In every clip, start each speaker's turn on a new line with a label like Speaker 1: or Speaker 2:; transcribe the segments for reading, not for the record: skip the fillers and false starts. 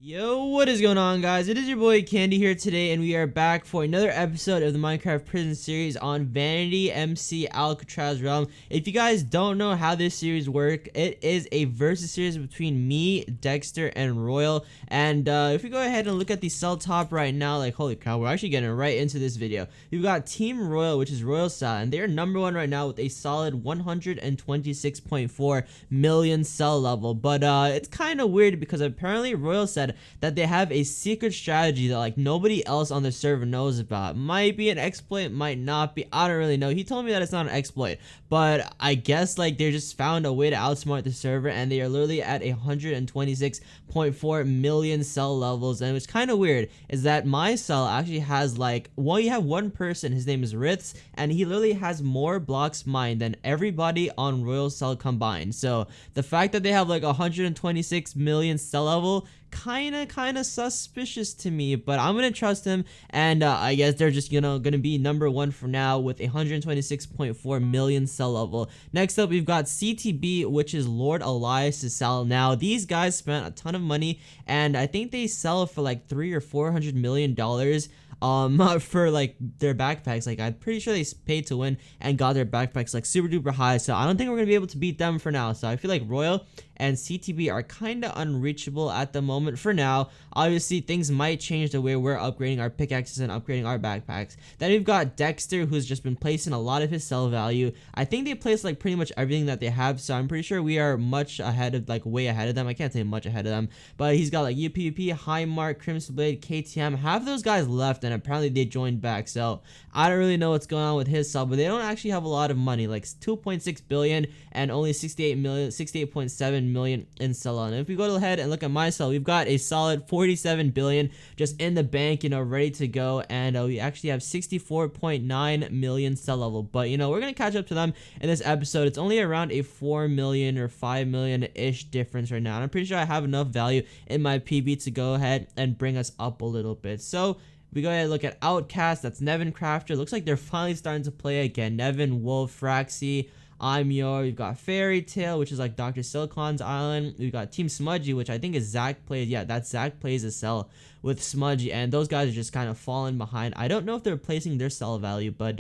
Speaker 1: Yo, what is going on, guys? It is your boy Candy here today, and we are back for another episode of the Minecraft Prison series on VanityMC Alcatraz realm. If you guys don't know how this series works, it is a versus series between me, Dexter, and Royal. And if we go ahead and look at the cell top right now, like holy cow, we're actually getting right into this video. We've got Team Royal, which is Royal Cell, and they're #1 right now with a solid 126.4 million cell level. But it's kind of weird because apparently Royal said that they have a secret strategy that like nobody else on the server knows about. Might be an exploit, might not be, I don't really know. He told me that it's not an exploit, but I guess like they just found a way to outsmart the server, and they are literally at 126.4 million cell levels. And what's kind of weird is that my cell actually has like, well, you have one person, his name is Riths, and he literally has more blocks mined than everybody on Royal Cell combined. So the fact that they have like 126 million cell level kind of suspicious to me, but I'm gonna trust him, and I guess they're just gonna be #1 for now with 126.4 million cell level. Next up, we've got CTB, which is Lord Elias's cell. Now these guys spent a ton of money, and I think they sell for like $300 or $400 million for like their backpacks. Like I'm pretty sure they paid to win and got their backpacks like super duper high, so I don't think we're gonna be able to beat them for now. So I feel like Royal and CTB are kind of unreachable at the moment for now. Obviously things might change the way we're upgrading our pickaxes and upgrading our backpacks. Then we've got Dexter, who's just been placing a lot of his cell value. I think they placed like pretty much everything that they have, so I'm pretty sure we are much ahead of, like way ahead of them. I can't say much ahead of them, but he's got like UPVP, High Mark, Crimson Blade, KTM. Half those guys left, and apparently they joined back, so I don't really know what's going on with his cell, but they don't actually have a lot of money, like 2.6 billion and only 68.7 million in cell. And if we go ahead and look at my cell, we've got a solid 47 billion just in the bank, ready to go, and we actually have 64.9 million cell level. But we're gonna catch up to them in this episode. It's only around a 4 million or 5 million ish difference right now, and I'm pretty sure I have enough value in my PB to go ahead and bring us up a little bit. So we go ahead and look at Outcast. That's Nevin Crafter. Looks like they're finally starting to play again. Nevin, Wolf, Fraxy, I'm Your. We've got Fairy Tale, which is like Dr. Silicon's island. We've got Team Smudgy, which I think is Zach plays. Yeah, that's Zach plays a cell with Smudgy, and those guys are just kind of falling behind. I don't know if they're replacing their cell value, but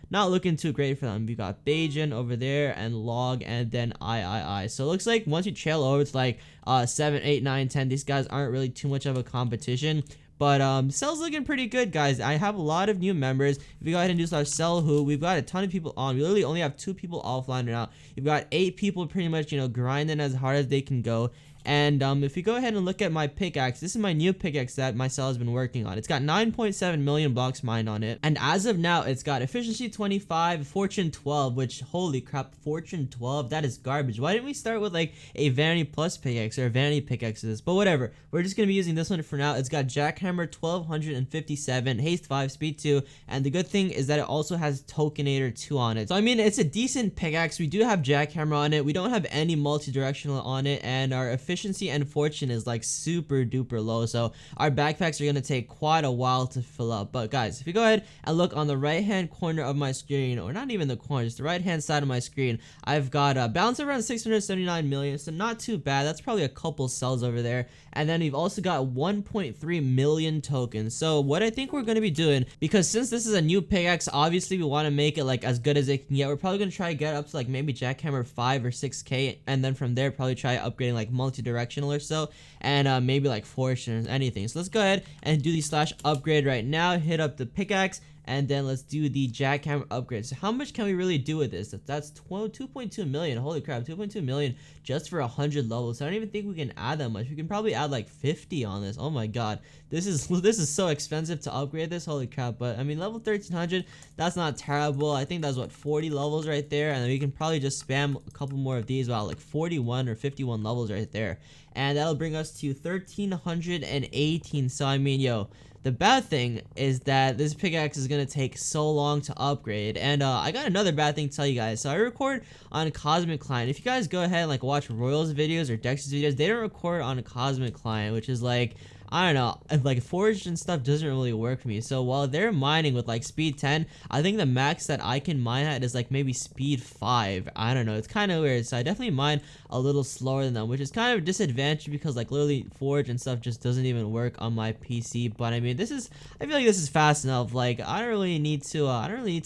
Speaker 1: not looking too great for them. We've got Bajan over there, and Log, and then I. So it looks like once you trail over, it's like 7, 8, 9, 10. These guys aren't really too much of a competition. But cell's looking pretty good, guys. I have a lot of new members. If we go ahead and do our cell who, we've got a ton of people on. We literally only have 2 people offline right now. We've got 8 people pretty much, grinding as hard as they can go. And if we go ahead and look at my pickaxe, this is my new pickaxe that my cell has been working on. It's got 9.7 million blocks mined on it, and as of now it's got efficiency 25, fortune 12, which holy crap, fortune 12, that is garbage. Why didn't we start with like a vanity plus pickaxe or a vanity pickaxes? But whatever, we're just gonna be using this one for now. It's got jackhammer 1257, haste 5, speed 2, and the good thing is that it also has tokenator 2 on it. So I mean, it's a decent pickaxe. We do have jackhammer on it, we don't have any multi-directional on it, and our efficiency and fortune is like super duper low, so our backpacks are gonna take quite a while to fill up. But guys, if you go ahead and look on the right hand corner of my screen, or not even the corner, just the right hand side of my screen, I've got a balance around 679 million, so not too bad. That's probably a couple cells over there. And then we've also got 1.3 million tokens. So what I think we're going to be doing, because since this is a new pickaxe, obviously we want to make it like as good as it can get. We're probably going to try to get up to like maybe jackhammer 5 or 6k, and then from there probably try upgrading like multi-directional or so, and maybe like fortune or anything. So let's go ahead and do the /upgrade right now. Hit up the pickaxe, and then let's do the jackhammer upgrade. So how much can we really do with this? That's 2.2 million. Holy crap, 2.2 million just for 100 levels. So I don't even think we can add that much. We can probably add like 50 on this. Oh my god, this is so expensive to upgrade this. Holy crap. But I mean, level 1300, that's not terrible. I think that's what, 40 levels right there, and then we can probably just spam a couple more of these. Wow, like 41 or 51 levels right there, and that'll bring us to 1318. So I mean, yo, The bad thing is that this pickaxe is gonna take so long to upgrade, and I got another bad thing to tell you guys. So I record on Cosmic Client. If you guys go ahead and like watch Royal's videos or Dexter's videos, they don't record on a Cosmic Client, which is like, I don't know, like Forged and stuff doesn't really work for me. So while they're mining with like speed 10, I think the max that I can mine at is like maybe speed 5. I don't know, it's kind of weird. So I definitely mine a little slower than them, which is kind of a disadvantage because like literally Forge and stuff just doesn't even work on my PC. But I mean, I feel like this is fast enough. Like I don't really need to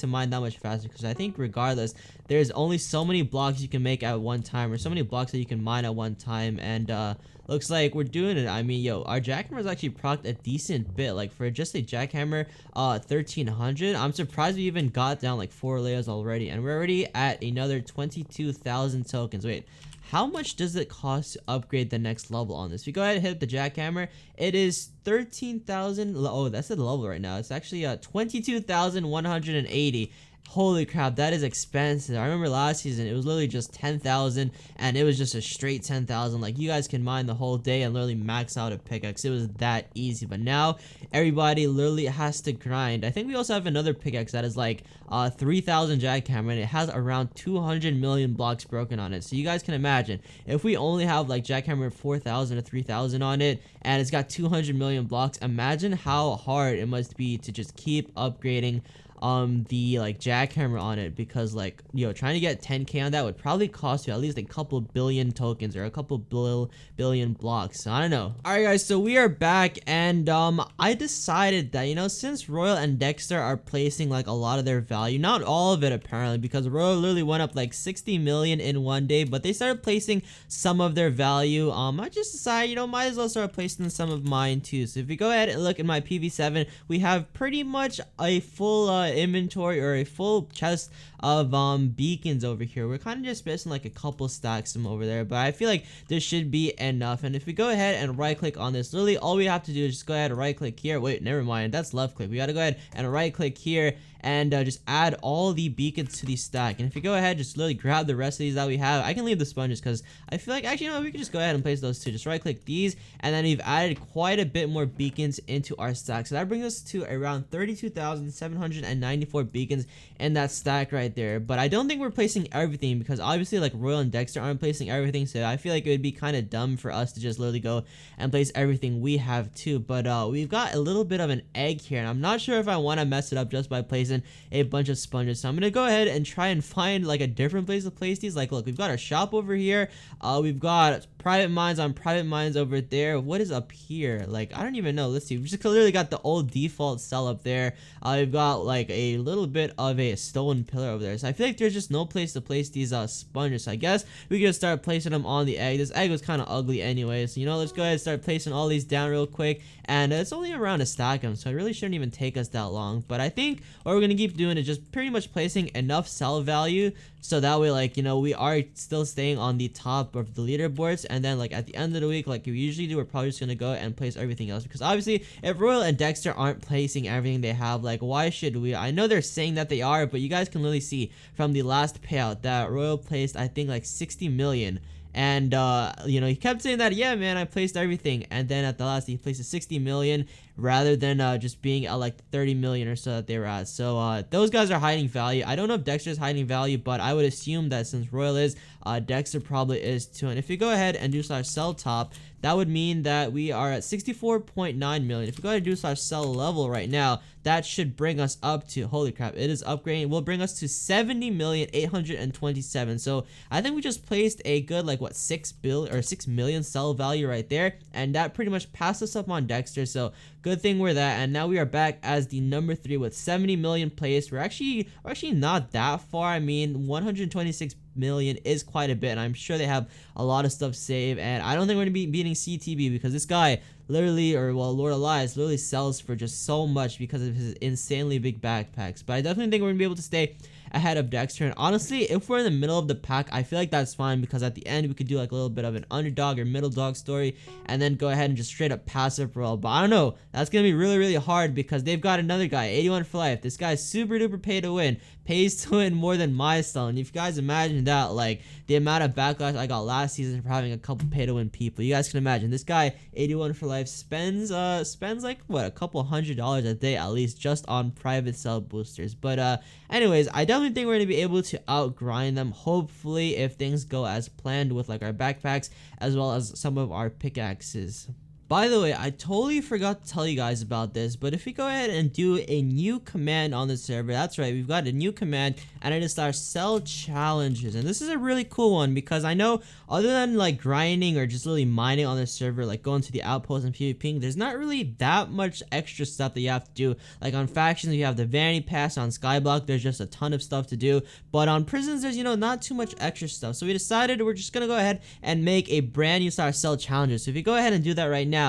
Speaker 1: mine that much faster, because I think regardless, there's only so many blocks you can make at one time, or so many blocks that you can mine at one time. And looks like we're doing it. I mean, yo, our jackhammer's actually procced a decent bit. Like for just a jackhammer 1300, I'm surprised we even got down like 4 layers already, and we're already at another 22,000 tokens. Wait, how much does it cost to upgrade the next level on this? If you go ahead and hit the jackhammer, it is 13,000. Oh, that's the level right now. It's actually 22,180. Holy crap, that is expensive. I remember last season it was literally just 10,000, and it was just a straight 10,000. Like you guys can mine the whole day and literally max out a pickaxe. It was that easy. But now everybody literally has to grind. I think we also have another pickaxe that is like 3,000 jackhammer, and it has around 200 million blocks broken on it. So you guys can imagine if we only have like jackhammer 4,000 or 3,000 on it, and it's got 200 million blocks. Imagine how hard it must be to just keep upgrading the like jackhammer on it, because like, yo, trying to get 10k on that would probably cost you at least a couple billion tokens or a couple billion blocks. So I don't know. All right guys, so we are back, and I decided that, you know, since Royal and Dexter are placing like a lot of their value, not all of it apparently, because Royal literally went up like 60 million in one day, but they started placing some of their value. I just decided, you know, might as well start placing some of mine too. So if you go ahead and look at my PV7, we have pretty much a full inventory, or a full chest of beacons over here. We're kind of just missing like a couple stacks from over there, but I feel like this should be enough. And if we go ahead and right click on this, literally all we have to do is just go ahead and right click here. Wait, never mind, that's left click. We got to go ahead and right click here and just add all the beacons to the stack. And if you go ahead, just literally grab the rest of these that we have. I can leave the sponges because I feel like, actually, you know, we can just go ahead and place those too. Just right click these, and then we've added quite a bit more beacons into our stack. So that brings us to around 32,794 beacons in that stack right there. But I don't think we're placing everything, because obviously like Royal and Dexter aren't placing everything. So I feel like it would be kind of dumb for us to just literally go and place everything we have too. But we've got a little bit of an egg here, and I'm not sure if I want to mess it up just by placing a bunch of sponges. So I'm gonna go ahead and try and find like a different place to place these. Like, look, we've got our shop over here. We've got private mines on private mines over there. What is up here? Like, I don't even know. Let's see. We just clearly got the old default cell up there. We've got like a little bit of a stone pillar over there. So I feel like there's just no place to place these sponges. So I guess we can start placing them on the egg. This egg was kind of ugly anyway. So, you know, let's go ahead and start placing all these down real quick. And it's only around a stack of them, so it really shouldn't even take us that long. But I think what we're gonna keep doing is just pretty much placing enough cell value, so that way, like, you know, we are still staying on the top of the leaderboards. And then like at the end of the week, like we usually do, we're probably just gonna go and place everything else, because obviously if Royal and Dexter aren't placing everything they have, like, why should we? I know they're saying that they are, but you guys can really see from the last payout that Royal placed, I think, like 60 million. And you know, he kept saying that, yeah man, I placed everything, and then at the last he placed a 60 million rather than just being at like 30 million or so that they were at. So those guys are hiding value. I don't know if Dexter's hiding value, but I would assume that since Royal is, Dexter probably is too. And if you go ahead and do slash sell top, that would mean that we are at 64.9 million. If we go ahead and do slash sell level right now, that should bring us up to, holy crap, it is upgrading. It will bring us to 70,827. So I think we just placed a good, like, what, 6 million sell value right there, and that pretty much passed us up on Dexter. So good thing we're that. And now we are back as the number 3 with 70 million placed. We're actually not that far. I mean, 126 million is quite a bit, and I'm sure they have a lot of stuff saved. And I don't think we're gonna be beating CTB, because this guy literally, or well, Lord Elias literally sells for just so much because of his insanely big backpacks. But I definitely think we're gonna be able to stay ahead of Dexter. And honestly, if we're in the middle of the pack, I feel like that's fine, because at the end we could do like a little bit of an underdog or middle dog story, and then go ahead and just straight up passive roll. But I don't know, that's gonna be really hard, because they've got another guy, 81 for life. This guy's super duper pay to win, pays to win more than my cell. And if you guys imagine that, like the amount of backlash I got last season for having a couple pay to win people, you guys can imagine this guy 81 for life spends like what, a couple $100 a day at least just on private cell boosters. But anyways, I definitely think we're gonna be able to outgrind them, hopefully, if things go as planned with like our backpacks as well as some of our pickaxes. By the way, I totally forgot to tell you guys about this, but if we go ahead and do a new command on the server, that's right, we've got a new command, and it is our cell challenges. And this is a really cool one because I know other than like grinding or just really mining on the server, like going to the outpost and PvPing, there's not really that much extra stuff that you have to do. Like on factions, you have the vanity pass. On Skyblock, there's just a ton of stuff to do, but on prisons, there's, you know, not too much extra stuff. So we decided we're just gonna go ahead and make a brand new style cell challenges. So if you go ahead and do that right now,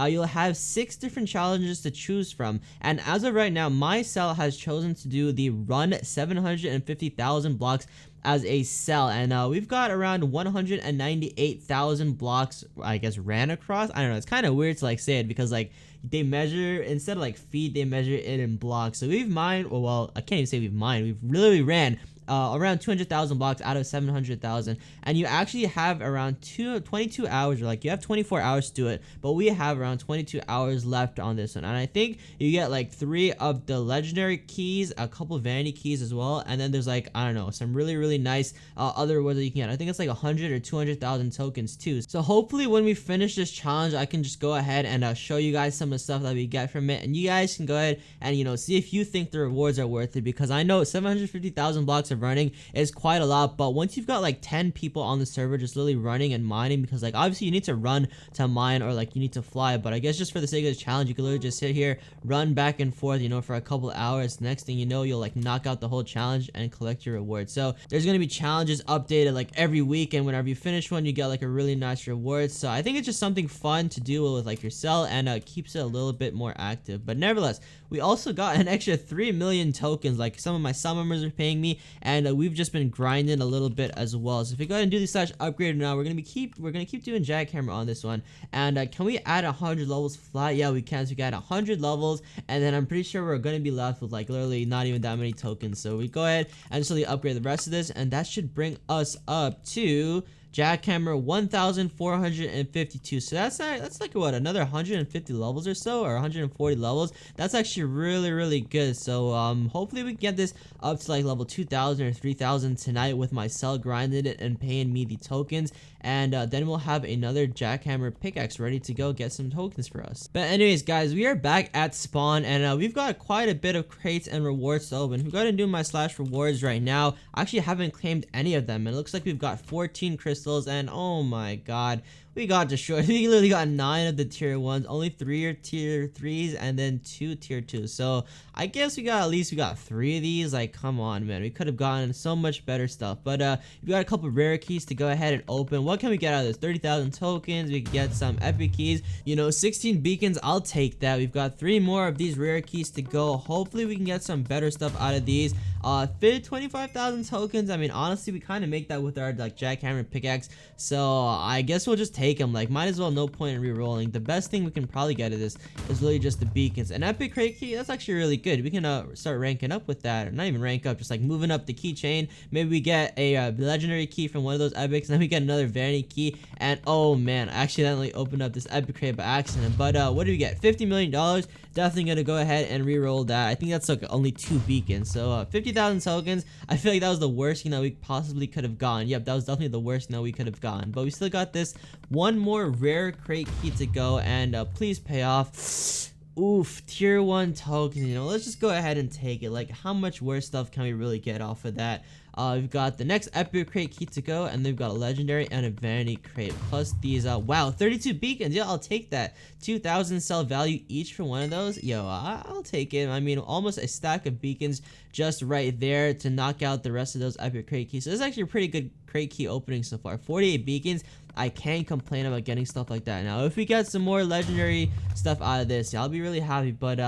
Speaker 1: you'll have 6 different challenges to choose from, and as of right now, my cell has chosen to do the run 750,000 blocks as a cell, and we've got around 198,000 blocks, I guess, ran across. I don't know, it's kind of weird to like say it because like they measure, instead of like feet, they measure it in blocks. So we've mined, well, I can't even say we've mined, we've literally ran around 200,000 blocks out of 700,000, and you actually have around 22 hours, or like you have 24 hours to do it, but we have around 22 hours left on this one. And I think you get like 3 of the legendary keys, a couple vanity keys as well, and then there's like, I don't know, some really nice other rewards that you can get. I think it's like 100 or 200,000 tokens too. So hopefully when we finish this challenge, I can just go ahead and show you guys some of the stuff that we get from it, and you guys can go ahead and, you know, see if you think the rewards are worth it, because I know 750,000 blocks of running is quite a lot. But once you've got like 10 people on the server just literally running and mining, because like obviously you need to run to mine, or like you need to fly, but I guess just for the sake of the challenge, you can literally just sit here, run back and forth, you know, for a couple hours. Next thing you know, you'll like knock out the whole challenge and collect your reward. So there's gonna be challenges updated like every week, and whenever you finish one, you get like a really nice reward. So I think it's just something fun to do with like your cell, and keeps it a little bit more active. But nevertheless, we also got an extra 3 million tokens, like some of my cell members are paying me, and we've just been grinding a little bit as well. So if we go ahead and do the / upgrade now, we're gonna keep doing jackhammer on this one. And can we add 100 levels flat? Yeah, we can. So we got 100 levels, and then I'm pretty sure we're gonna be left with like literally not even that many tokens. So we go ahead and just really upgrade the rest of this, and that should bring us up to jackhammer 1,452. So that's like what, another 150 levels or so, or 140 levels. That's actually really good. So hopefully we can get this up to like level 2,000 or 3,000 tonight with my cell grinding it and paying me the tokens, and then we'll have another jackhammer pickaxe ready to go get some tokens for us. But anyways, guys, we are back at spawn, and we've got quite a bit of crates and rewards to open. If we go ahead and do my / rewards right now, I actually haven't claimed any of them, and it looks like we've got 14 crystals, and oh my god, we got destroyed. We literally got 9 of the tier 1s, only 3 are tier 3s, and then 2 tier 2s. So I guess we got 3 of these. Like, come on, man, we could have gotten so much better stuff. But we got a couple rare keys to go ahead and open. What can we get out of this? 30,000 tokens. We can get some epic keys, you know, 16 beacons. I'll take that. We've got 3 more of these rare keys to go. Hopefully we can get some better stuff out of these. 25,000 tokens. I mean, honestly, we kind of make that with our like jackhammer pickaxe, so I guess we'll just take them. Like, might as well, no point in re-rolling. The best thing we can probably get of this is really just the beacons. An epic crate key, that's actually really good. We can start ranking up with that, or not even rank up, just like moving up the keychain. Maybe we get a legendary key from one of those epics, and then we get another vanity key. And oh man, I accidentally opened up this epic crate by accident. But what do we get? $50 million. Definitely gonna go ahead and re-roll that. I think that's like only 2 beacons, so 50,000 tokens. I feel like that was the worst, you know, we possibly could have gotten. Yep, that was definitely the worst, you know, we could have gotten. But we still got this one more rare crate key to go, and please pay off. Oof, tier 1 tokens, you know, let's just go ahead and take it. Like, how much worse stuff can we really get off of that? We've got the next epic crate key to go, and they've got a legendary and a vanity crate, plus these wow, 32 beacons. Yeah, I'll take that. 2,000 cell value each for one of those. Yo, I'll take it. I mean, almost a stack of beacons just right there to knock out the rest of those epic crate keys. So this is actually a pretty good crate key opening so far. 48 beacons. I can't complain about getting stuff like that. Now, if we get some more legendary stuff out of this, yeah, I'll be really happy. But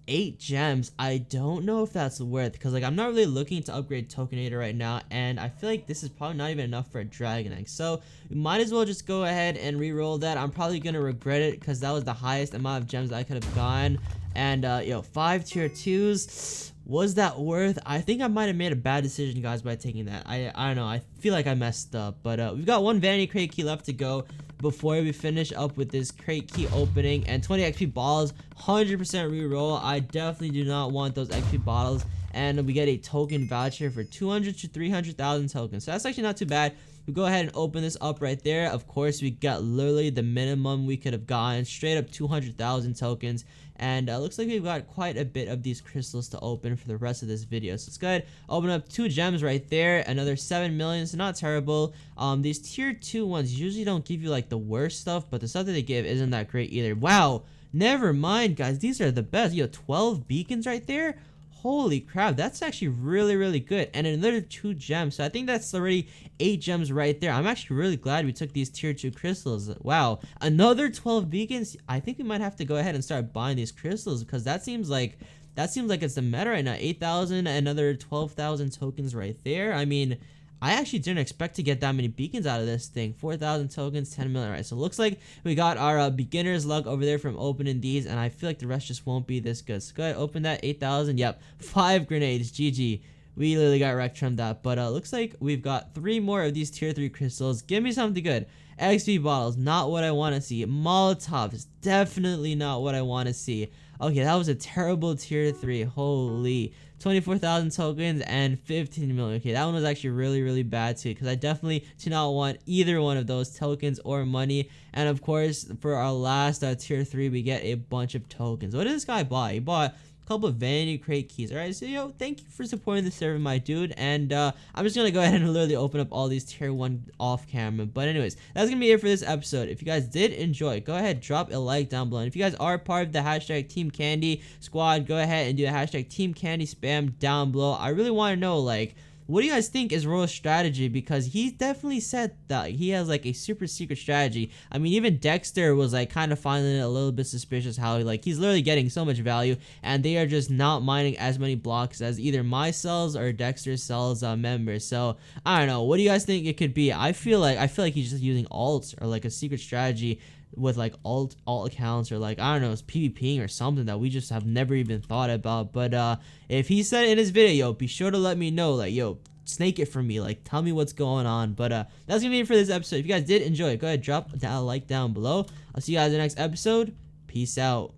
Speaker 1: 8 gems, I don't know if that's worth, because like I'm not really looking to upgrade Tokenator right now, and I feel like this is probably not even enough for a dragon egg. So we might as well just go ahead and re-roll that. I'm probably gonna regret it, because that was the highest amount of gems that I could have gotten. And yo, 5 tier 2s. Was that worth? I think I might have made a bad decision, guys, by taking that. I don't know. I feel like I messed up. But we've got one vanity crate key left to go before we finish up with this crate key opening. And 20 XP bottles, 100% reroll. I definitely do not want those XP bottles. And we get a token voucher for 200 to 300,000 tokens. So that's actually not too bad. We go ahead and open this up right there. Of course, we got literally the minimum we could have gotten, straight up 200,000 tokens. And looks like we've got quite a bit of these crystals to open for the rest of this video. So let's go ahead, open up 2 gems right there, another 7 million, so not terrible. These tier 2 ones usually don't give you like the worst stuff, but the stuff that they give isn't that great either. Wow, never mind, guys, these are the best. You have 12 beacons right there. Holy crap, that's actually really good. And another 2 gems, so I think that's already 8 gems right there. I'm actually really glad we took these tier 2 crystals. Wow, another 12 beacons. I think we might have to go ahead and start buying these crystals, because that seems like it's the meta right now. 8,000, another 12,000 tokens right there. I mean, I actually didn't expect to get that many beacons out of this thing. 4,000 tokens, 10 million. Right, so it looks like we got our beginner's luck over there from opening these, and I feel like the rest just won't be this good. So go ahead, open that. 8,000. Yep, 5 grenades. GG. We literally got wrecked from that. But looks like we've got 3 more of these tier 3 crystals. Give me something good. XP bottles, not what I want to see. Molotovs, definitely not what I want to see. Okay, that was a terrible tier 3. Holy. 24,000 tokens and 15 million. Okay, that one was actually really bad too, because I definitely do not want either one of those tokens or money. And of course, for our last tier 3, we get a bunch of tokens. What did this guy buy? He bought couple of vanity crate keys. All right, so yo, thank you for supporting the server, my dude. And I'm just gonna go ahead and literally open up all these tier 1 off camera. But anyways, that's gonna be it for this episode. If you guys did enjoy, go ahead, drop a like down below. And if you guys are part of the hashtag Team Candy squad, go ahead and do the hashtag Team Candy spam down below. I really want to know, like, what do you guys think is Royal's strategy? Because he definitely said that he has like a super secret strategy. I mean, even Dexter was like kind of finding it a little bit suspicious how like he's literally getting so much value, and they are just not mining as many blocks as either my cells or Dexter's cells members. So I don't know. What do you guys think it could be? I feel like he's just using alts or like a secret strategy with like alt accounts, or like, I don't know, it's PvPing or something that we just have never even thought about. But if he said it in his video, be sure to let me know, like, yo, snake it for me, like, tell me what's going on. But that's gonna be it for this episode. If you guys did enjoy it, go ahead, drop that like down below. I'll see you guys in the next episode. Peace out.